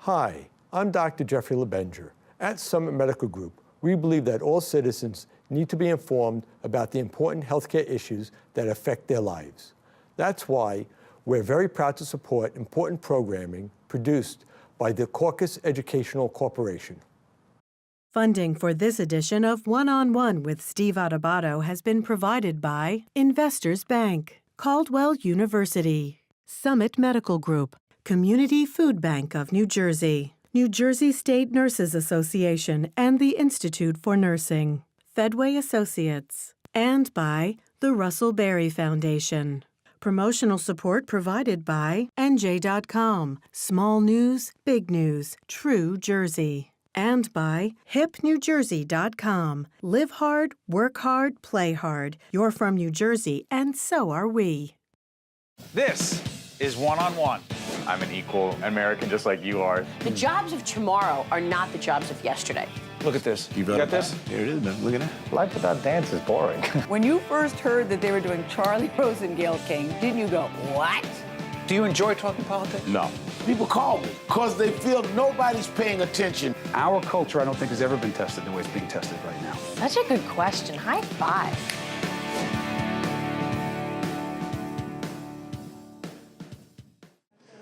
Hi, I'm Dr. Jeffrey LeBenger. At Summit Medical Group, we believe that all citizens need to be informed about the important healthcare issues that affect their lives. That's why we're very proud to support important programming produced by the Caucus Educational Corporation. Funding for this edition of One-on-One with Steve Adubato has been provided by Investors Bank, Caldwell University, Summit Medical Group, Community Food Bank of New Jersey, New Jersey State Nurses Association and the Institute for Nursing, Fedway Associates, and by the Russell Berry Foundation. Promotional support provided by NJ.com, Small News, Big News, True Jersey. And by HipNewJersey.com. Live hard, work hard, play hard. You're from New Jersey, and so are we. This is One-on-One. I'm an equal American just like you are. The jobs of tomorrow are not the jobs of yesterday. Look at this. You got this? Here it is, man. Look at that. Life without dance is boring. When you first heard that they were doing Charlie Rose and Gayle King, didn't you go, what? Do you enjoy talking politics? No. People call me because they feel nobody's paying attention. Our culture, I don't think, has ever been tested the way it's being tested right now. Such a good question. High five.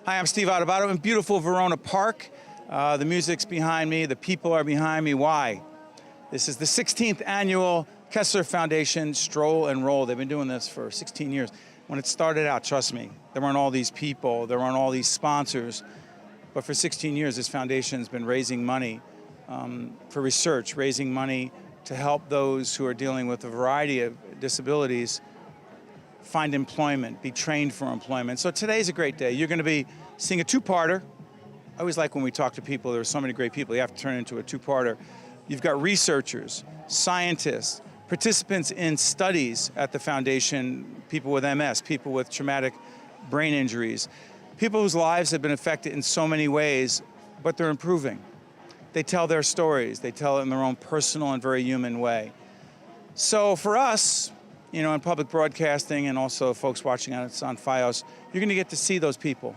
Hi, I'm Steve Adubato in beautiful Verona Park. The music's behind me, the people are behind me. Why? This is the 16th annual Kessler Foundation Stroll N Roll. They've been doing this for 16 years. When it started out, trust me, there weren't all these people, there weren't all these sponsors. But for 16 years, this foundation's been raising money for research, raising money to help those who are dealing with a variety of disabilities find employment, be trained for employment. So today's a great day. You're going to be seeing a two-parter. I always like when we talk to people, there are so many great people, you have to turn it into a two-parter. You've got researchers, scientists, participants in studies at the foundation, people with MS, people with traumatic brain injuries, people whose lives have been affected in so many ways, but they're improving. They tell their stories. They tell it in their own personal and very human way. So for us, you know, in public broadcasting and also folks watching us on FiOS, you're going to get to see those people.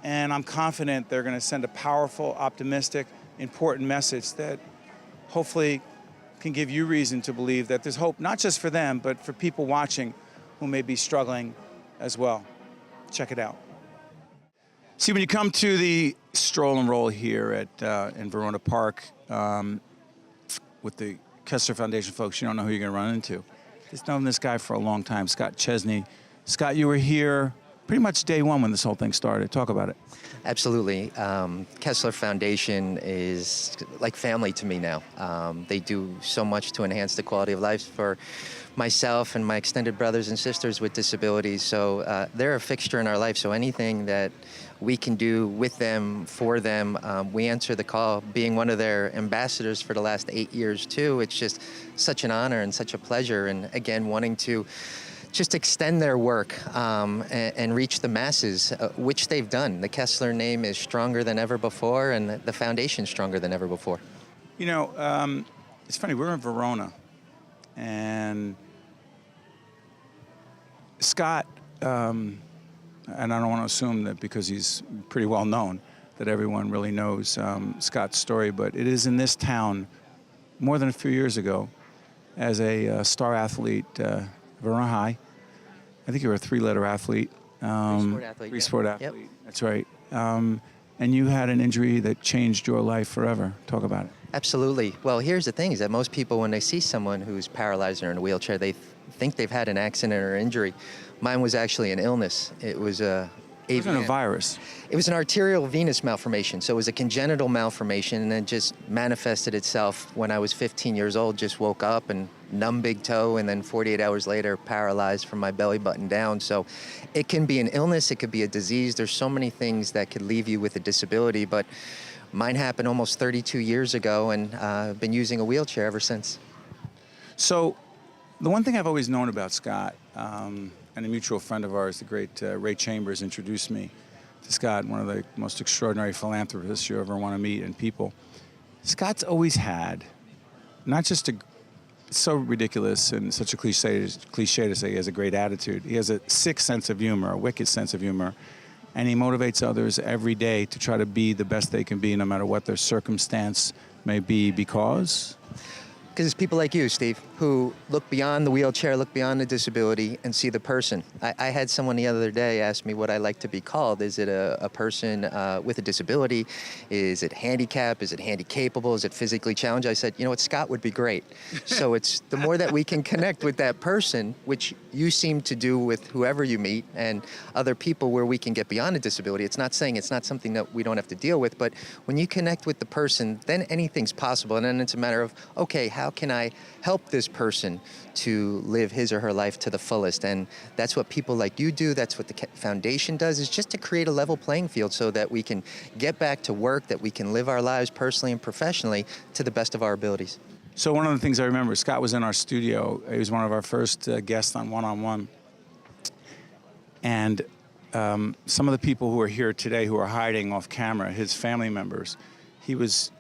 And I'm confident they're going to send a powerful, optimistic, important message that hopefully can give you reason to believe that there's hope, not just for them, but for people watching who may be struggling as well. Check it out. See, when you come to the Stroll and Roll here at in Verona Park with the Kessler Foundation folks, you don't know who you're going to run into. Just known this guy for a long time, Scott Chesney. Scott, you were here pretty much day one when this whole thing started. Talk about it. Absolutely. Kessler Foundation is like family to me now. They do so much to enhance the quality of life for myself and my extended brothers and sisters with disabilities. So they're a fixture in our life. So anything that we can do with them, for them, we answer the call. Being one of their ambassadors for the last 8 years too, it's just such an honor and such a pleasure. And again, wanting to just extend their work and reach the masses, which they've done. The Kessler name is stronger than ever before, and the foundation's stronger than ever before. You know, it's funny, we're in Verona, and Scott, and I don't want to assume that because he's pretty well known, that everyone really knows Scott's story, but it is in this town, more than a few years ago, as a star athlete, Verona High. I think you were a three-letter athlete. Three-sport athlete. Three-sport athlete, Yep. That's right. And you had an injury that changed your life forever. Talk about it. Absolutely. Well, here's the thing, is that most people, when they see someone who's paralyzed or in a wheelchair, they think they've had an accident or injury. Mine was actually an illness. It was a It wasn't a virus. It was an arterial venous malformation, so it was a congenital malformation, and it just manifested itself when I was 15 years old. Just woke up and numb big toe, and then 48 hours later, paralyzed from my belly button down. So it can be an illness, it could be a disease. There's so many things that could leave you with a disability, but mine happened almost 32 years ago, and I've been using a wheelchair ever since. So the one thing I've always known about Scott, and a mutual friend of ours, the great Ray Chambers, introduced me to Scott, one of the most extraordinary philanthropists you ever want to meet and people. Scott's always had, not just a, it's so ridiculous and such a cliche to say he has a great attitude. He has a sick sense of humor, a wicked sense of humor. and he motivates others every day to try to be the best they can be, no matter what their circumstance may be, because it's people like you, Steve, who look beyond the wheelchair, look beyond the disability, and see the person. I had someone the other day ask me what I like to be called. Is it a person with a disability? Is it handicapped? Is it handy-capable? Is it physically challenged? I said, you know what, Scott would be great. So it's the more that we can connect with that person, which you seem to do with whoever you meet, and other people where we can get beyond a disability. It's not saying it's not something that we don't have to deal with, but when you connect with the person, then anything's possible. And then it's a matter of, okay, how can I help this person to live his or her life to the fullest? And that's what people like you do. That's what the foundation does, is just to create a level playing field so that we can get back to work, that we can live our lives personally and professionally to the best of our abilities. So one of the things I remember, Scott was in our studio. He was one of our first guests on One-on-One. And some of the people who are here today who are hiding off camera, his family members, he was,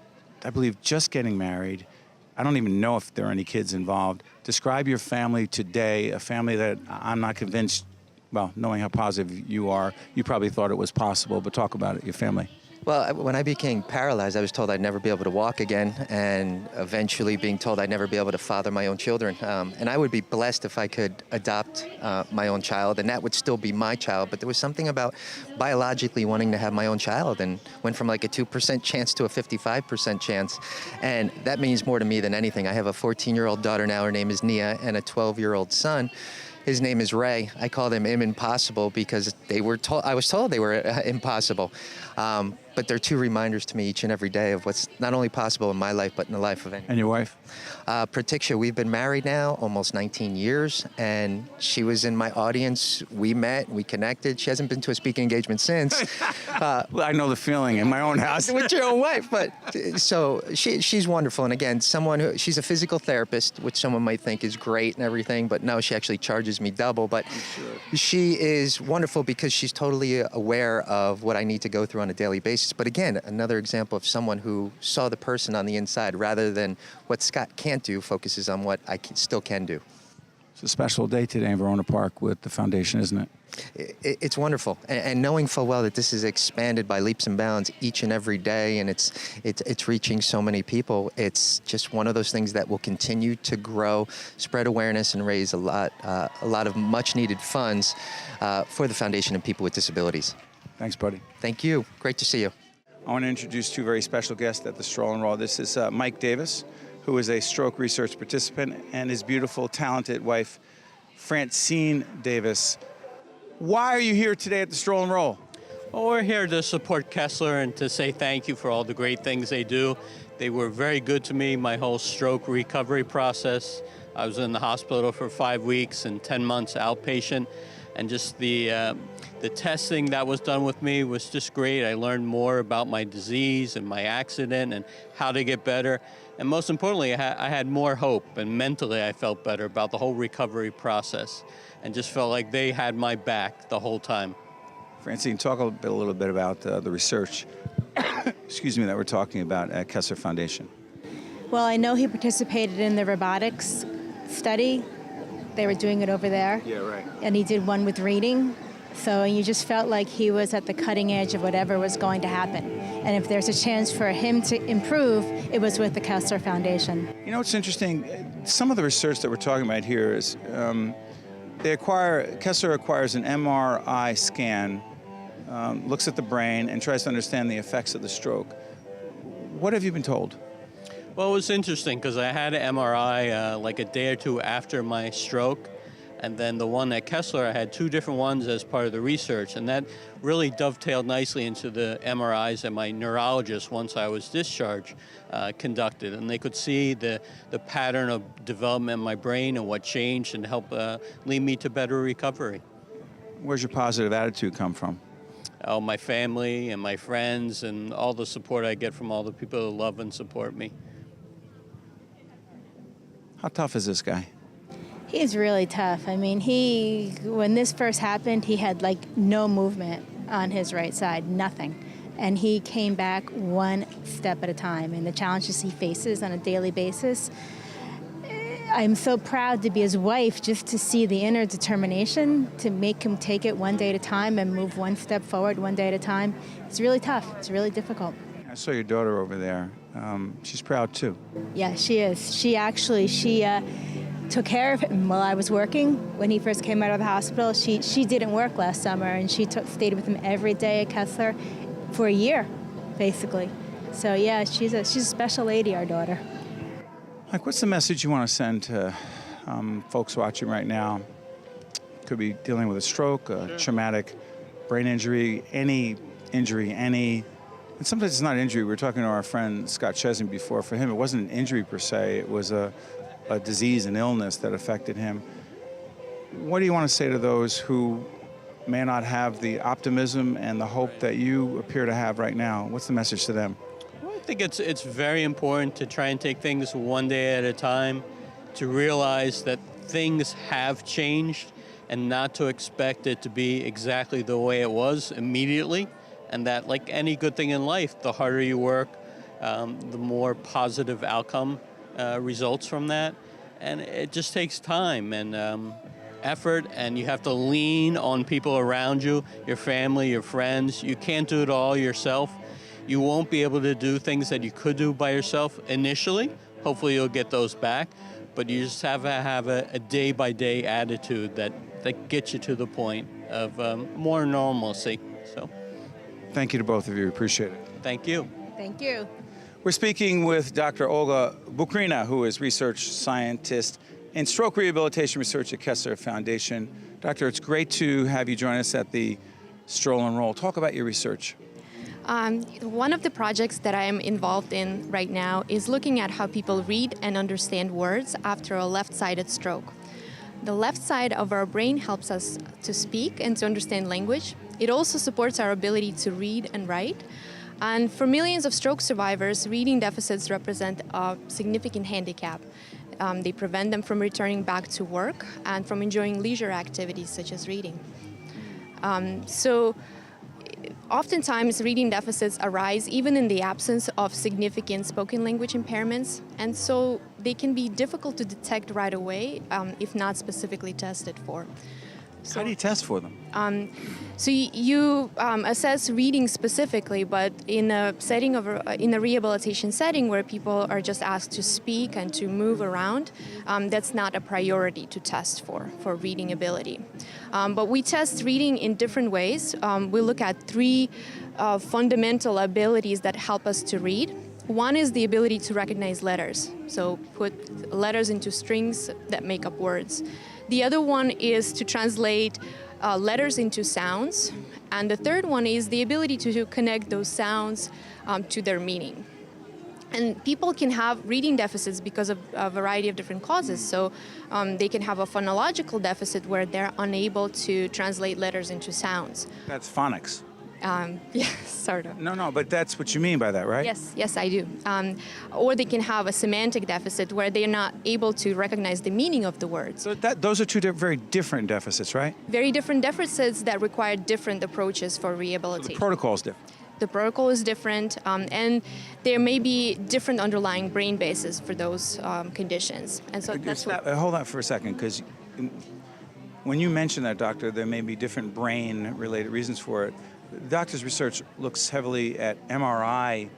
I believe, just getting married. I don't even know if there are any kids involved. Describe your family today, a family that I'm not convinced, well, knowing how positive you are, you probably thought it was possible, but talk about it, your family. Well, when I became paralyzed, I was told I'd never be able to walk again, and eventually being told I'd never be able to father my own children. And I would be blessed if I could adopt my own child, and that would still be my child. But there was something about biologically wanting to have my own child, and went from like a 2% chance to a 55% chance. And that means more to me than anything. I have a 14-year-old daughter now, her name is Nia, and a 12-year-old son. His name is Ray. I call them impossible because I was told they were impossible. But they're two reminders to me each and every day of what's not only possible in my life, but in the life of anyone. And your wife? Pratiksha, we've been married now almost 19 years, and she was in my audience. We met, we connected. She hasn't been to a speaking engagement since. Well, I know the feeling in my own house. With your own wife, but so she's wonderful. And again, she's a physical therapist, which someone might think is great and everything, but no, she actually charges me double. But she is wonderful because she's totally aware of what I need to go through on a daily basis. But again, another example of someone who saw the person on the inside rather than what Scott can't do, focuses on what I still can do. It's a special day today in Verona Park with the foundation, isn't it? It's wonderful, and knowing full well that this is expanded by leaps and bounds each and every day, and it's reaching so many people. It's just one of those things that will continue to grow, spread awareness, and raise a lot of much-needed funds for the foundation and people with disabilities. Thanks, buddy. Thank you. Great to see you. I want to introduce two very special guests at the Stroll N Roll. This is Mike Davis, who is a stroke research participant, and his beautiful, talented wife, Francine Davis. Why are you here today at the Stroll N Roll? Well, we're here to support Kessler and to say thank you for all the great things they do. They were very good to me, my whole stroke recovery process. I was in the hospital for 5 weeks and 10 months outpatient, and just the testing that was done with me was just great. I learned more about my disease and my accident and how to get better. And most importantly, I had more hope, and mentally I felt better about the whole recovery process and just felt like they had my back the whole time. Francine, talk a little bit about the research excuse me, that we're talking about at Kessler Foundation. Well, I know he participated in the robotics study. They were doing it over there. Yeah, right. And he did one with reading. So you just felt like he was at the cutting edge of whatever was going to happen. And if there's a chance for him to improve, it was with the Kessler Foundation. You know, it's interesting. Some of the research that we're talking about here is Kessler acquires an MRI scan, looks at the brain, and tries to understand the effects of the stroke. What have you been told? Well, it was interesting because I had an MRI like a day or two after my stroke. And then the one at Kessler, I had two different ones as part of the research, and that really dovetailed nicely into the MRIs that my neurologist, once I was discharged, conducted. And they could see the pattern of development in my brain and what changed and help lead me to better recovery. Where's your positive attitude come from? Oh, my family and my friends and all the support I get from all the people who love and support me. How tough is this guy? He's really tough. I mean, when this first happened, he had like no movement on his right side, nothing. And he came back one step at a time. And the challenges he faces on a daily basis, I'm so proud to be his wife, just to see the inner determination to make him take it one day at a time and move one step forward one day at a time. It's really tough. It's really difficult. I saw your daughter over there. She's proud too. Yeah, she is. She took care of him while I was working. When he first came out of the hospital, she didn't work last summer, and she stayed with him every day at Kessler for a year, basically. So yeah, she's a special lady, our daughter. Like, what's the message you want to send to folks watching right now? Could be dealing with a stroke, a traumatic brain injury, any injury, and sometimes it's not injury. We were talking to our friend Scott Chesney before. For him, it wasn't an injury per se. It was a disease, an illness that affected him. What do you want to say to those who may not have the optimism and the hope that you appear to have right now? What's the message to them? Well, I think it's very important to try and take things one day at a time, to realize that things have changed and not to expect it to be exactly the way it was immediately, and that, like any good thing in life, the harder you work, the more positive outcome results from that. And it just takes time and effort, and you have to lean on people around you, your family, your friends. You can't do it all yourself. You won't be able to do things that you could do by yourself initially. Hopefully you'll get those back, but you just have to have a day-by-day attitude that gets you to the point of more normalcy. So, thank you to both of you. Appreciate it. Thank you. Thank you. We're speaking with Dr. Olga Boukrina, who is research scientist in stroke rehabilitation research at Kessler Foundation. Doctor, it's great to have you join us at the Stroll N Roll. Talk about your research. One of the projects that I am involved in right now is looking at how people read and understand words after a left-sided stroke. The left side of our brain helps us to speak and to understand language. It also supports our ability to read and write. And for millions of stroke survivors, reading deficits represent a significant handicap. They prevent them from returning back to work and from enjoying leisure activities such as reading. So oftentimes, reading deficits arise even in the absence of significant spoken language impairments, and so they can be difficult to detect right away if not specifically tested for. So, how do you test for them? So you assess reading specifically, but in a setting of in a rehabilitation setting where people are just asked to speak and to move around, that's not a priority to test for reading ability. But we test reading in different ways. We look at three fundamental abilities that help us to read. One is the ability to recognize letters, so put letters into strings that make up words. The other one is to translate letters into sounds, and the third one is the ability to connect those sounds to their meaning. And people can have reading deficits because of a variety of different causes. So they can have a phonological deficit where they're unable to translate letters into sounds. That's phonics. Yes, sort of. No, but that's what you mean by that, right? Yes, I do. Or they can have a semantic deficit where they're not able to recognize the meaning of the words. So those are two very different deficits, right? Very different deficits that require different approaches for rehabilitation. So the protocol is different. The protocol is different, and there may be different underlying brain bases for those conditions. And so that's hold on for a second, because when you mention that, doctor, there may be different brain-related reasons for it. The doctor's research looks heavily at MRI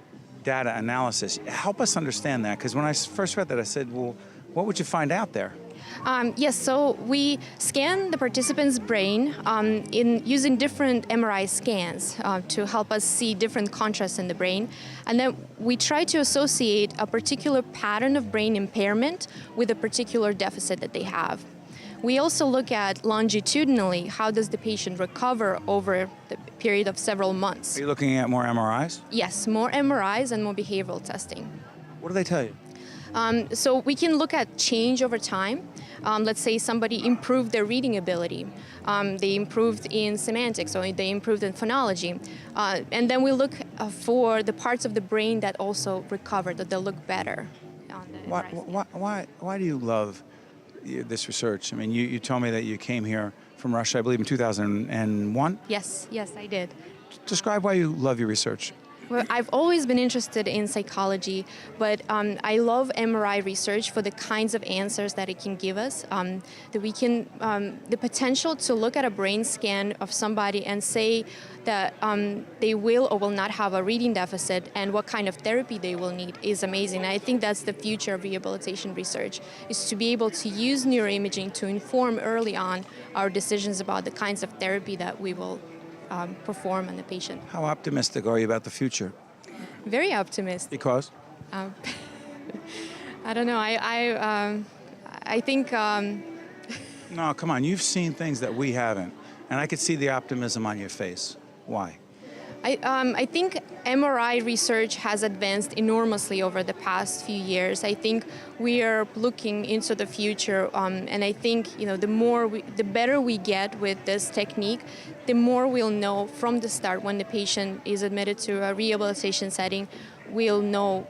data analysis. Help us understand that, because when I first read that, I said, well, what would you find out there? Yes, so we scan the participant's brain in using different MRI scans to help us see different contrasts in the brain. And then we try to associate a particular pattern of brain impairment with a particular deficit that they have. We also look at longitudinally, how does the patient recover over the period of several months. Are you looking at more MRIs? Yes, more MRIs and more behavioral testing. What do they tell you? So we can look at change over time. Let's say somebody improved their reading ability. They improved in semantics, or they improved in phonology. And then we look for the parts of the brain that also recovered, that they'll look better. Why do you love this research? I mean, you told me that you came here from Russia, I believe, in 2001? Yes, I did. Describe why you love your research. Well, I've always been interested in psychology, but I love MRI research for the kinds of answers that it can give us. That we can, the potential to look at a brain scan of somebody and say that they will or will not have a reading deficit and what kind of therapy they will need is amazing. I think that's the future of rehabilitation research, is to be able to use neuroimaging to inform early on our decisions about the kinds of therapy that we will perform on the patient. How optimistic are you about the future? Very optimistic. Because? I don't know. I think. No, come on. You've seen things that we haven't, and I could see the optimism on your face. Why? I think MRI research has advanced enormously over the past few years. I think we are looking into the future, and I think the better we get with this technique, the more we'll know from the start when the patient is admitted to a rehabilitation setting. We'll know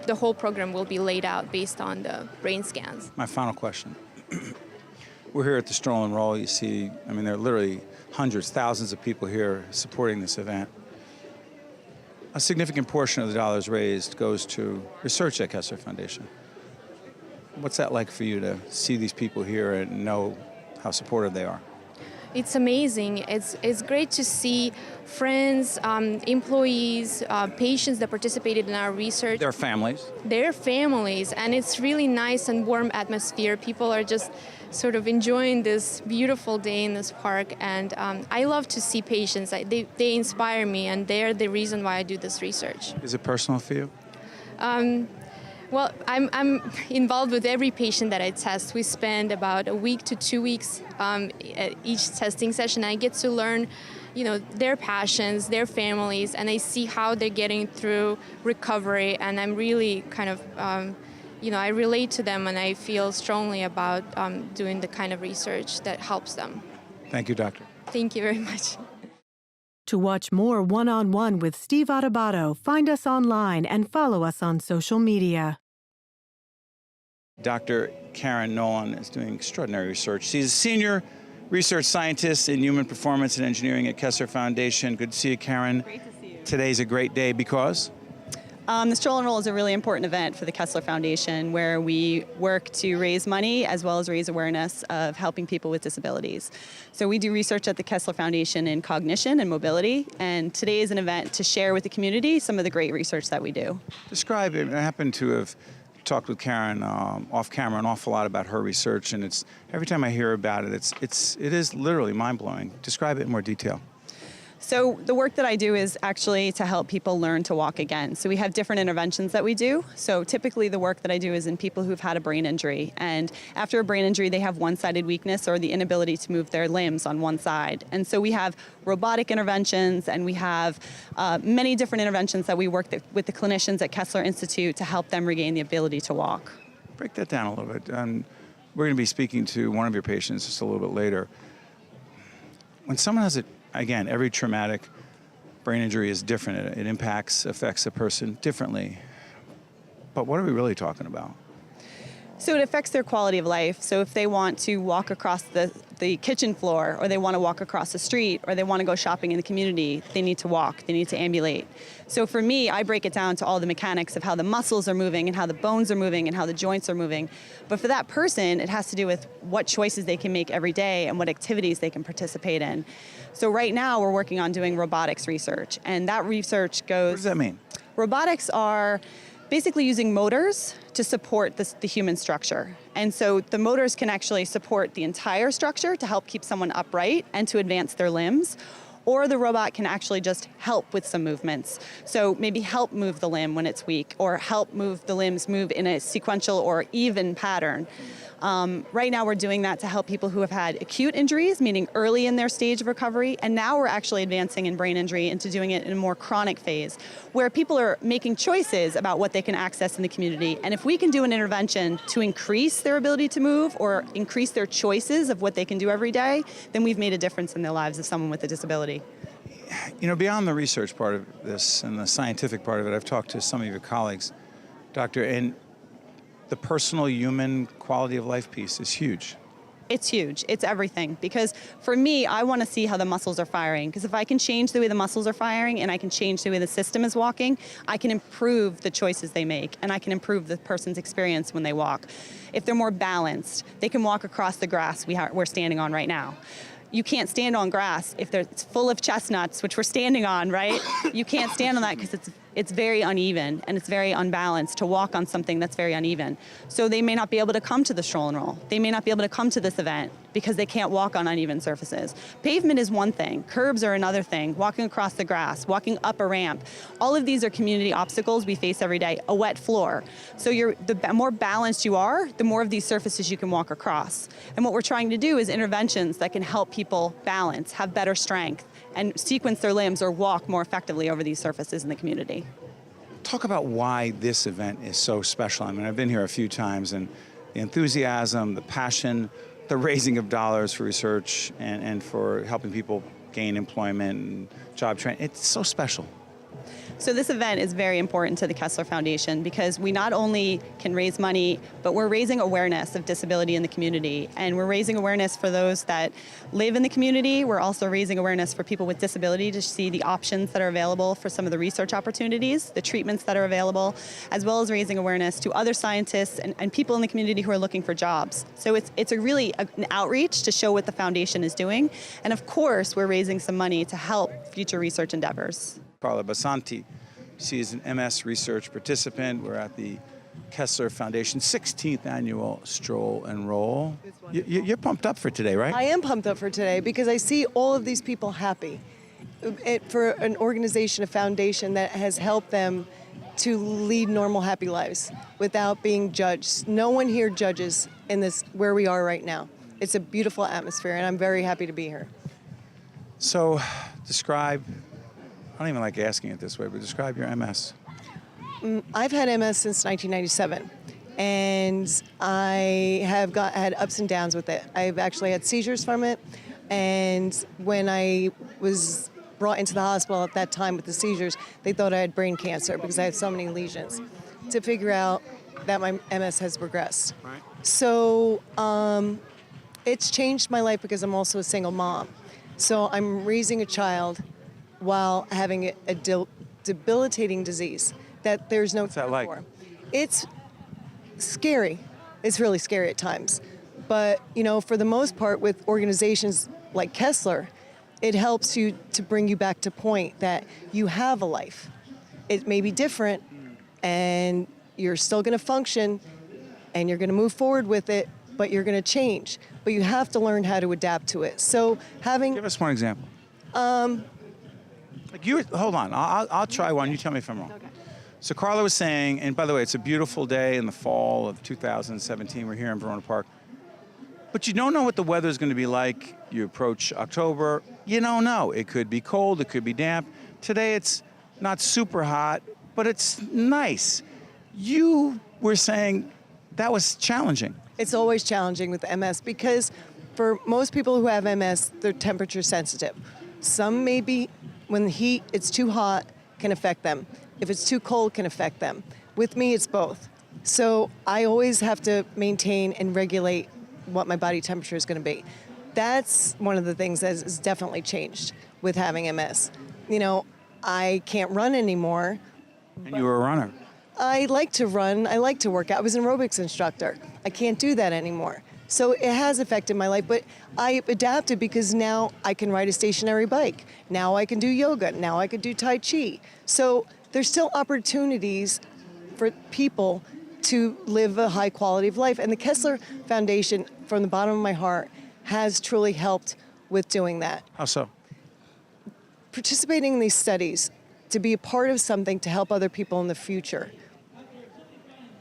the whole program will be laid out based on the brain scans. My final question. We're here at the Stroll N Roll. You see, I mean, there are literally hundreds, thousands of people here supporting this event. A significant portion of the dollars raised goes to research at Kessler Foundation. What's that like for you to see these people here and know how supportive they are? It's amazing. It's great to see friends, employees, patients that participated in our research. Their families. Their families, and it's really nice and warm atmosphere. People are just sort of enjoying this beautiful day in this park, and I love to see patients. They inspire me, and they're the reason why I do this research. Is it personal for you? Well, I'm involved with every patient that I test. We spend about a week to 2 weeks at each testing session. I get to learn, their passions, their families, and I see how they're getting through recovery. And I'm really kind of, I relate to them, and I feel strongly about doing the kind of research that helps them. Thank you, doctor. Thank you very much. To watch more One-on-One with Steve Adubato, find us online and follow us on social media. Dr. Karen Nolan is doing extraordinary research. She's a senior research scientist in human performance and engineering at Kessler Foundation. Good to see you, Karen. Great to see you. Today's a great day because? The Stroll N Roll is a really important event for the Kessler Foundation, where we work to raise money as well as raise awareness of helping people with disabilities. So we do research at the Kessler Foundation in cognition and mobility, and today is an event to share with the community some of the great research that we do. Describe it. I happen to have talked with Karen off camera an awful lot about her research, and it's every time I hear about it, it is literally mind-blowing. Describe it in more detail. So the work that I do is actually to help people learn to walk again. So we have different interventions that we do. So typically the work that I do is in people who've had a brain injury. And after a brain injury, they have one-sided weakness or the inability to move their limbs on one side. And so we have robotic interventions, and we have many different interventions that we work with the clinicians at Kessler Institute to help them regain the ability to walk. Break that down a little bit. We're going to be speaking to one of your patients just a little bit later. When someone has again, every traumatic brain injury is different. It affects a person differently. But what are we really talking about? So it affects their quality of life. So if they want to walk across the kitchen floor, or they want to walk across the street, or they want to go shopping in the community, they need to walk, they need to ambulate. So for me, I break it down to all the mechanics of how the muscles are moving and how the bones are moving and how the joints are moving. But for that person, it has to do with what choices they can make every day and what activities they can participate in. So right now we're working on doing robotics research, and that research goes... What does that mean? Robotics are basically using motors to support the human structure. And so the motors can actually support the entire structure to help keep someone upright and to advance their limbs. Or the robot can actually just help with some movements. So maybe help move the limb when it's weak, or help move the limbs move in a sequential or even pattern. Right now we're doing that to help people who have had acute injuries, meaning early in their stage of recovery, and now we're actually advancing in brain injury into doing it in a more chronic phase, where people are making choices about what they can access in the community. And if we can do an intervention to increase their ability to move or increase their choices of what they can do every day, then we've made a difference in the lives of someone with a disability. Beyond the research part of this and the scientific part of it, I've talked to some of your colleagues, Doctor, and the personal human quality of life piece is huge. It's huge. It's everything. Because for me, I want to see how the muscles are firing. Because if I can change the way the muscles are firing and I can change the way the system is walking, I can improve the choices they make and I can improve the person's experience when they walk. If they're more balanced, they can walk across the grass we're standing on right now. You can't stand on grass if it's full of chestnuts, which we're standing on, right? You can't stand on that because it's very uneven and it's very unbalanced to walk on something that's very uneven. So they may not be able to come to the Stroll N Roll. They may not be able to come to this event because they can't walk on uneven surfaces. Pavement is one thing, curbs are another thing, walking across the grass, walking up a ramp. All of these are community obstacles we face every day, a wet floor. So the more balanced you are, the more of these surfaces you can walk across. And what we're trying to do is interventions that can help people balance, have better strength, and sequence their limbs or walk more effectively over these surfaces in the community. Talk about why this event is so special. I mean, I've been here a few times, and the enthusiasm, the passion, the raising of dollars for research and for helping people gain employment and job training, it's so special. So this event is very important to the Kessler Foundation because we not only can raise money, but we're raising awareness of disability in the community. And we're raising awareness for those that live in the community. We're also raising awareness for people with disability to see the options that are available for some of the research opportunities, the treatments that are available, as well as raising awareness to other scientists and people in the community who are looking for jobs. So it's really an outreach to show what the foundation is doing. And of course, we're raising some money to help future research endeavors. Carla Basante, she is an MS research participant. We're at the Kessler Foundation 16th annual Stroll N Roll. You're pumped up for today, right? I am pumped up for today because I see all of these people happy. For an organization, a foundation that has helped them to lead normal, happy lives without being judged. No one here judges in this where we are right now. It's a beautiful atmosphere, and I'm very happy to be here. So, describe. I don't even like asking it this way, but describe your MS. I've had MS since 1997, and I have had ups and downs with it. I've actually had seizures from it, and when I was brought into the hospital at that time with the seizures, they thought I had brain cancer because I had so many lesions, to figure out that my MS has progressed. Right. So it's changed my life because I'm also a single mom. So I'm raising a child while having a debilitating disease that there's no cure for. It's scary. It's really scary at times. But, you know, for the most part, with organizations like Kessler, it helps you to bring you back to point that you have a life. It may be different, and you're still going to function, and you're going to move forward with it, but you're going to change. But you have to learn how to adapt to it. So having... Give us one example. Hold on, I'll try one. You tell me if I'm wrong. Okay. So Carla was saying, and by the way, it's a beautiful day in the fall of 2017. We're here in Verona Park. But you don't know what the weather is going to be like. You approach October, you don't know. It could be cold, it could be damp. Today it's not super hot, but it's nice. You were saying that was challenging. It's always challenging with MS because for most people who have MS, they're temperature sensitive. Some maybe when it's too hot can affect them. If it's too cold, can affect them. With me, it's both. So I always have to maintain and regulate what my body temperature is going to be. That's one of the things that has definitely changed with having MS. You know, I can't run anymore. And you were a runner. I like to run. I like to work out. I was an aerobics instructor. I can't do that anymore. So it has affected my life, but I adapted because now I can ride a stationary bike. Now I can do yoga. Now I can do Tai Chi. So there's still opportunities for people to live a high quality of life. And the Kessler Foundation, from the bottom of my heart, has truly helped with doing that. How so? Participating in these studies to be a part of something to help other people in the future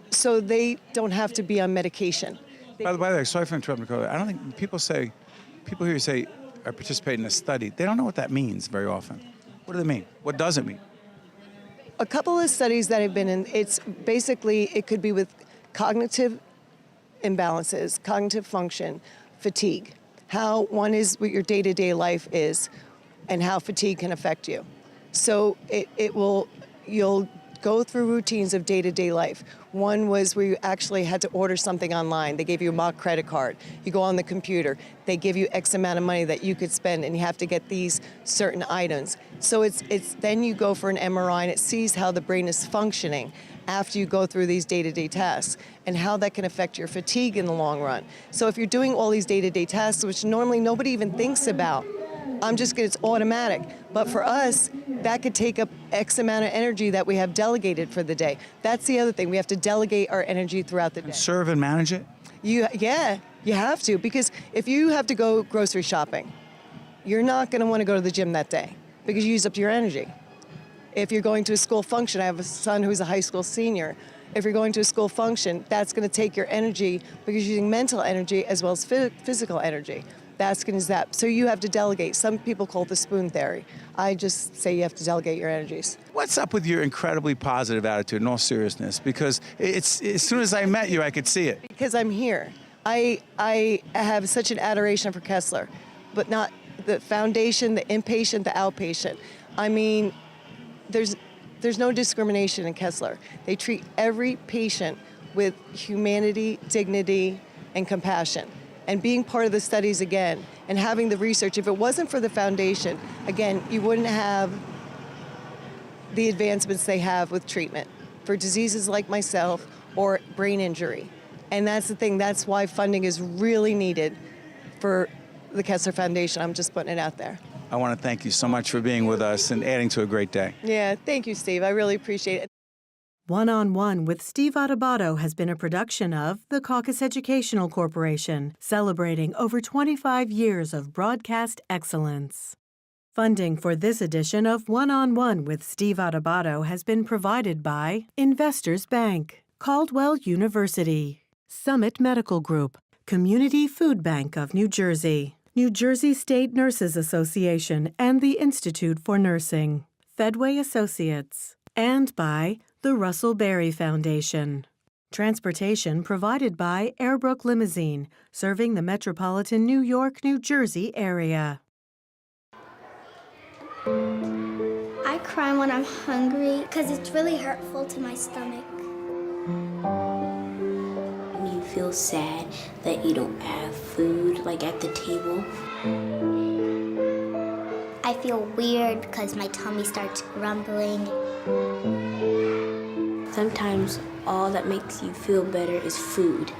so they don't have to be on medication. By the way, sorry for interrupting, Carla. I don't think people hear you say, I participate in a study. They don't know what that means very often. What do they mean? What does it mean? A couple of studies that I've been in, it's basically, it could be with cognitive imbalances, cognitive function, fatigue, how one is what your day-to-day life is, and how fatigue can affect you. So you'll go through routines of day-to-day life. One was where you actually had to order something online. They gave you a mock credit card. You go on the computer. They give you X amount of money that you could spend, and you have to get these certain items. So it's then you go for an MRI, and it sees how the brain is functioning after you go through these day-to-day tasks and how that can affect your fatigue in the long run. So if you're doing all these day-to-day tasks, which normally nobody even thinks about, it's automatic. But for us, that could take up X amount of energy that we have delegated for the day. That's the other thing. We have to delegate our energy throughout the day. Serve and manage it? Yeah, you have to, because if you have to go grocery shopping, you're not going to want to go to the gym that day because you use up your energy. If you're going to a school function, I have a son who's a high school senior. If you're going to a school function, that's going to take your energy because you're using mental energy as well as physical energy. That's going to zap. So you have to delegate. Some people call it the spoon theory. I just say you have to delegate your energies. What's up with your incredibly positive attitude in all seriousness? Because it's as soon as I met you, I could see it. Because I'm here. I have such an adoration for Kessler, but not the foundation, the inpatient, the outpatient. I mean, there's no discrimination in Kessler. They treat every patient with humanity, dignity, and compassion. And being part of the studies again, and having the research, if it wasn't for the foundation, again, you wouldn't have the advancements they have with treatment for diseases like myself or brain injury. And that's the thing, that's why funding is really needed for the Kessler Foundation. I'm just putting it out there. I want to thank you so much for being with us and adding to a great day. Yeah, thank you, Steve. I really appreciate it. One-on-One with Steve Adubato has been a production of the Caucus Educational Corporation, celebrating over 25 years of broadcast excellence. Funding for this edition of One-on-One with Steve Adubato has been provided by Investors Bank, Caldwell University, Summit Medical Group, Community Food Bank of New Jersey, New Jersey State Nurses Association and the Institute for Nursing, Fedway Associates, and by the Russell Berry Foundation. Transportation provided by Airbrook Limousine, serving the metropolitan New York, New Jersey area. I cry when I'm hungry because it's really hurtful to my stomach. When you feel sad that you don't have food, like at the table. I feel weird because my tummy starts grumbling. Sometimes all that makes you feel better is food.